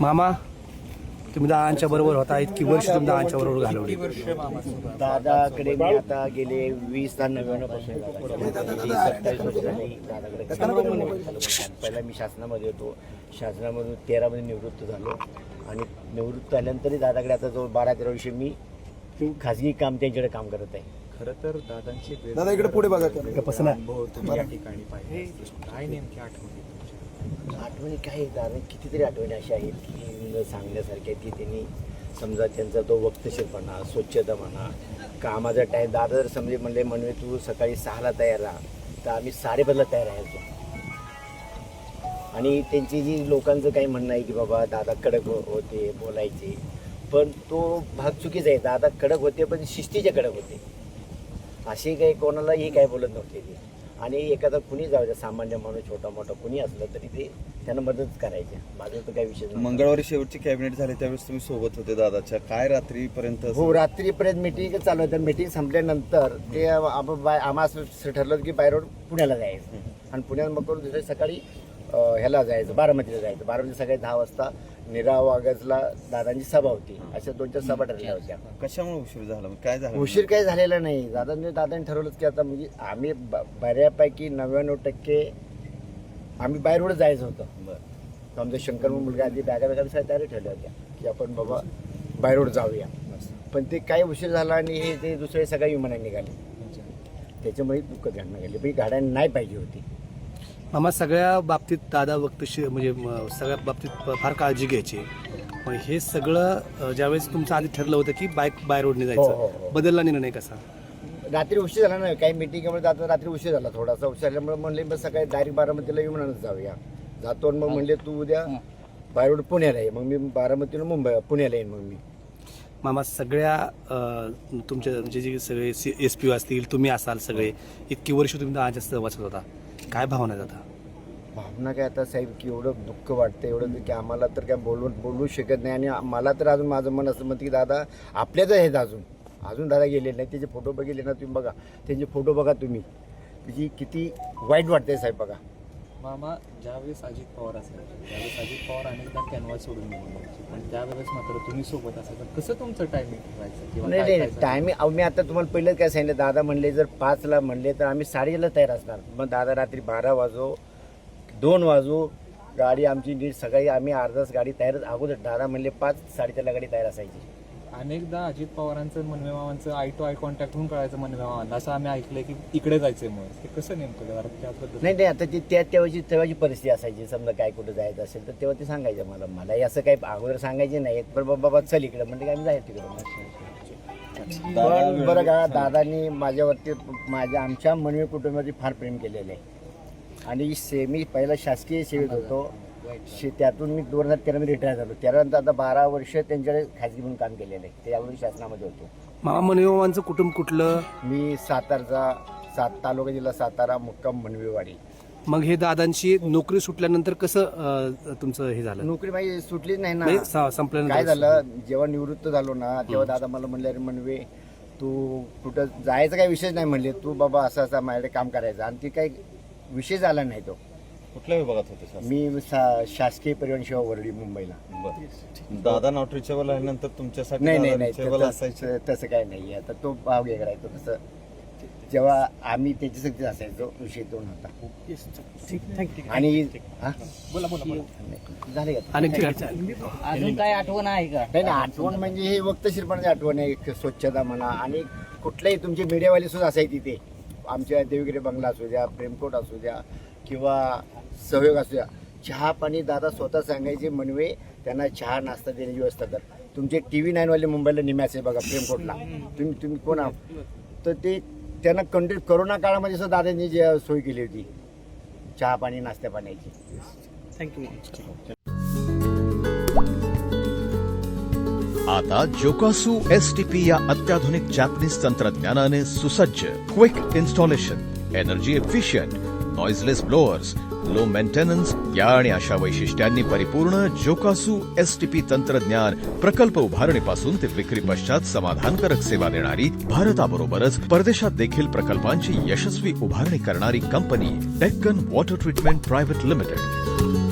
मामा तुम्ही दादांच्या बरोबर होता, इतकी वर्ष तुम्ही दादांच्या बरोबर घालवली. दादाकडे मी आता गेले 2099 पासून पहिला मी शासनामध्ये होतो. शासनामधून 13 मध्ये निवृत्त झालो आणि निवृत्त झाल्यानंतरही दादाकडे आता जवळ 12-13 वर्ष मी खाजगी काम त्यांच्याकडे काम करत आहे. खरं तर दादांची दादा इकडे पुढे बघा. अनुभव तुम्ही या ठिकाणी पाहिले असतील. काय नेमकी आठवणी आठवणी काय आहेत दादा, कितीतरी आठवणी अशा आहेत की न सांगण्यासारख्या आहेत की त्यांनी समजा त्यांचा तो वक्तशीरपणा, स्वच्छता म्हणा, कामाचा टाईम. दादा जर समजे म्हणले म्हणवे तू सकाळी 6ला तयार राहा तर आम्ही 5:30ला तयार राहायचो. आणि त्यांची जी लोकांचं काही म्हणणं आहे की बाबा दादा कडक होते बोलायचे, पण तो भाग चुकीचा आहे. दादा कडक होते पण शिस्तीचे कडक होते. असे काही कोणालाही काय बोलत नव्हते ते. आणि एखादा कुणी जाऊ द्या, सामान्य माणूस छोटा मोठा कुणी असलं तरी ते त्यांना मदत करायचे. माझं तर काही विषय नाही. मंगळवारी शेवटची कॅबिनेट झाली त्यावेळेस तुम्ही सोबत होते दादाच्या. काय रात्रीपर्यंत? हो, रात्रीपर्यंत मीटिंग चालू होतं. मीटिंग संपल्यानंतर ते आम्हाला असं ठरलं की बाय रोड पुण्याला जायचं आणि पुण्यात मग करून दुसऱ्या सकाळी ह्याला जायचं, बारामतीला जायचं. बारामती सकाळी 10 वाजता निराव ऑगस्टला दादांची सभा होती. अशा 2-4 सभा ठरल्या होत्या. कशामुळे उशीर झाला? काय झालं? उशीर काही झालेला नाही. दादांनी ठरवलंच की आता म्हणजे आम्ही बऱ्यापैकी 99% आम्ही बाय रोड जायचं होतं. बरं. आमचा शंकर मुलगा आधी बॅगा सगळ्या तयारी ठेवल्या होत्या की आपण बाबा बाय रोड जाऊया. पण ते काही उशीर झाला आणि हे ते दुसरे सगळ्या विमानाने निघाले. त्याच्यामुळे दुःख घडणं गेले. पण गाड्या नाही पाहिजे होती. मामा सगळ्या बाबतीत दादा वक्तशीर म्हणजे सगळ्या बाबतीत फार काळजी घ्यायची. पण हे सगळं ज्यावेळेस तुमचं आधी ठरलं होतं की बाय रोडने हो, हो, जायचं, हो. बदलला निर्णय कसा? रात्री उशीर झाला नाही. काही मिटिंगमुळे जातो रात्री उशीर झाला. थोडासा उशीर झाल्यामुळे म्हणले बस सकाळी डायरेक्ट बारामतीला विमानानं जाऊया. जातो आणि मग म्हणले तू उद्या बाय रोड पुण्याला ये. मग मी बारामतीला पुण्याला येईन. मग मी मामा सगळ्या तुमच्या म्हणजे जे सगळे SP असतील, तुम्ही असाल, सगळे इतकी वर्ष तुम्ही दादांच्या सहवासात होता, काय भावना आहेत आता? भावना काय आता साहेब की एवढं दुःख वाटतं एवढं की आम्हाला तर काय बोलू शकत नाही. आणि मला तर अजून माझं मन असं म्हणतं की दादा आपल्याच आहेत. अजून दादा गेले नाही. त्याचे फोटो बघितले ना तुम्ही, बघा त्यांचे फोटो बघा तुम्ही, त्याची किती वाईट वाटते साहेब. बघा मामा, ज्यावेळेस अजित पवार असायचे त्यावेळेस अजित पवार अनेकदा कॅनव्हास सोडून निघून जायचे, पण त्यावेळेस मात्र तुम्ही सोबत असायचं. कसं तुमचं टायमिंग ठेवायचं किंवा नाही टायमिंग मी आता तुम्हाला पहिलं काय सांगितलं. दादा म्हणले जर 5ला म्हणले तर आम्ही 7:30ला तयार असणार. मग दादा रात्री 12 वाजो 2 वाजो गाडी आमची नीट सकाळी आम्ही अर्धा तास गाडी तयारच. अगोदर दादा म्हणले 5-4:30ला गाडी तयार असायची. अनेकदा अजित पवारांचं मनवे मामांचं आय टू आय कॉन्टॅक्ट होऊन कळायचं मनवे मामांना, असं आम्ही ऐकलंय की इकडे जायचंय. मग ते कसं नेमकं जरा त्याबद्दल? नाही आता ती तेव्हाची परिस्थिती असायची. समजा काय कुठं जायचं असेल तर तेव्हा ते सांगायचं मलाही असं काही अगोदर सांगायचे नाही. पण बाबा चल इकडे म्हणजे आम्ही जायचं तिकडं. पण बरं का, दादांनी माझ्यावरती आमच्या मनवे कुटुंबावरती फार प्रेम केलेलं आहे. आणि मी पहिला शासकीय सेवेत होतो. त्यातून मी 2013 मध्ये रिटायर झालो. त्यानंतर आता 12 वर्ष त्यांच्याकडे खाजगी म्हणून काम केलेलं आहे. त्यावेळी शासनामध्ये होतो. मामा मनवेमामांचं कुटुंब कुठलं? मी सातारचा तालुका जिल्हा सातारा, मुक्काम मनवेवाडी. मग हे दादांची नोकरी सुटल्यानंतर कसं तुमचं हे झालं? नोकरी माझी सुटलीच नाही ना. म्हणजे संपल्यानंतर काय झालं, जेव्हा निवृत्त झालो ना तेव्हा दादा मला म्हणले अरे म्हणवे तू कुठं जायचं काही विषय नाही. म्हणले तू बाबा असं माझ्याकडे काम करायचं. आणि ती काही विषय झाला नाही. तो कुठल्या विभागात होते सर? मी शासकीय परिवहन सेवा वरळी मुंबईला. दादा नॉट रिचेबल आल्यानंतर तुमच्यासाठी नाही असायचं? तसं काय नाही. आता तो भाव हे करायचो तसं जेव्हा आम्ही त्याच्यासाठी असायचो विषय तो नव्हता. आणि झाले का अजून काय आठवण आहे का? नाही आठवण म्हणजे हे वक्तशीरपणाची आठवण आहे. स्वच्छता म्हणा आणि कुठल्याही तुमचे मीडियावाले सुद्धा असायचे तिथे. आमच्या देवगिरी बंगला असू द्या, प्रेमकोट असू द्या किंवा सहयोग असू द्या, चहा पाणी दादा स्वतः सांगायचे मनवे त्यांना चहा नाश्ता देण्याची व्यवस्था कर. तुमचे TV9 वाले मुंबईला निम्याचे बघा प्रेमकोटला. तुम्ही कोण आहात तर ते त्यांना कंटिन्यू कोरोना काळामध्ये सुद्धा दादांनी जी सोय केली होती चहा पाणी नाश्त्या पाण्याची. थँक्यू. आता जोकासू STP या अत्याधुनिक जॅपनीज तंत्रज्ञानाने सुसज्ज, quick installation, energy efficient, noiseless blowers, low maintenance या आणि अशा वैशिष्ट्यांनी परिपूर्ण जोकासू STP तंत्रज्ञान प्रकल्प उभारणीपासून ते विक्री पश्चात समाधानकारक सेवा देणारी, भारताबरोबरच परदेशात देखील प्रकल्पांची यशस्वी उभारणी करणारी company Deccan water treatment private limited.